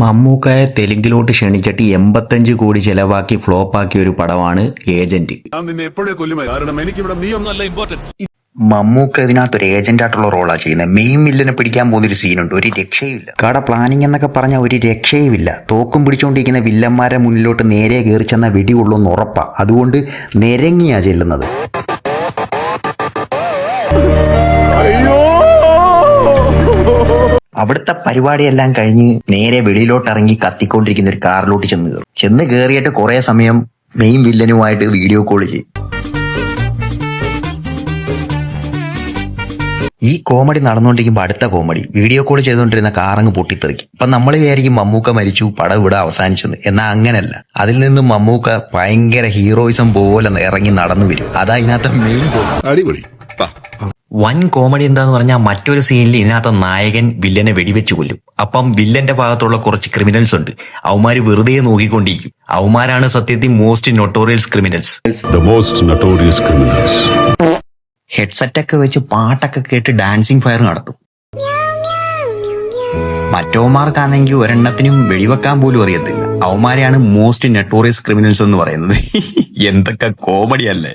മമ്മൂക്കയെ തെലുങ്കിലോട്ട് ക്ഷണിച്ചിട്ട് 85 കോടി ചെലവാക്കി ഫ്ലോപ്പാക്കിയ ഒരു പടമാണ് ഏജന്റ്. മമ്മൂക്ക ഇതിനകത്തൊരു ഏജന്റ് ആയിട്ടുള്ള റോളാണ് ചെയ്യുന്നത്. മെയിൻ വില്ലനെ പിടിക്കാൻ പോകുന്നൊരു സീനുണ്ട്, ഒരു രക്ഷയുമില്ല. കട പ്ലാനിങ് എന്നൊക്കെ പറഞ്ഞ ഒരു രക്ഷയുമില്ല. തോക്കും പിടിച്ചുകൊണ്ടിരിക്കുന്ന വില്ലന്മാരെ മുന്നിലോട്ട് നേരെ കയറി ചെന്ന വെടികൊള്ളുമെന്ന് ഉറപ്പാ. അതുകൊണ്ട് നിരങ്ങിയാ ചെല്ലുന്നത്. അവിടുത്തെ പരിപാടിയെല്ലാം കഴിഞ്ഞ് നേരെ വെളിയിലോട്ട് ഇറങ്ങി കത്തിക്കൊണ്ടിരിക്കുന്ന ഒരു കാറിലോട്ട് ചെന്ന് കയറിയിട്ട് കുറെ സമയം മെയിൻ വില്ലനുമായിട്ട് വീഡിയോ കോൾ ചെയ്യും. ഈ കോമഡി നടന്നുകൊണ്ടിരിക്കുമ്പോൾ അടുത്ത കോമഡി, വീഡിയോ കോൾ ചെയ്തുകൊണ്ടിരുന്ന കാറങ്ങ് പൊട്ടിത്തെറിക്കും. അപ്പൊ നമ്മൾ വിചാരിക്കും മമ്മൂക്ക മരിച്ചു, പടം ഇവിടെ അവസാനിച്ചെന്ന്. എന്നാൽ അങ്ങനല്ല. അതിൽ നിന്നും മമ്മൂക്ക ഭയങ്കര ഹീറോയിസം പോലെ ഇറങ്ങി നടന്നു വരും. അതാ ഇതിനകത്ത് മെയിൻ അടിപൊളി. വൻ കോമഡി എന്താന്ന് പറഞ്ഞാൽ മറ്റൊരു സീനിൽ ഇതിനകത്ത് നായകൻ വില്ലനെ വെടിവെച്ച് കൊല്ലും. അപ്പം വില്ലന്റെ ഭാഗത്തുള്ള കുറച്ച് ക്രിമിനൽസ് ഉണ്ട്. അവന്മാര് വെറുതെ നോക്കിക്കൊണ്ടിരിക്കും. അവന്മാരാണ് സത്യത്തിൽ മോസ്റ്റ് നൊട്ടോറിയസ് ക്രിമിനൽസ്. ഹെഡ്സെറ്റ് ഒക്കെ വെച്ച് പാട്ടൊക്കെ കേട്ട് ഡാൻസിങ് ഫയർ നടത്തും. മറ്റവന്മാർക്കാണെങ്കിൽ ഒരെണ്ണത്തിനും വെടിവെക്കാൻ പോലും അറിയത്തില്ല. അവന്മാരെയാണ് മോസ്റ്റ് നൊട്ടോറിയസ് ക്രിമിനൽസ് എന്ന് പറയുന്നത്. എന്തൊക്കെ കോമഡി അല്ലേ.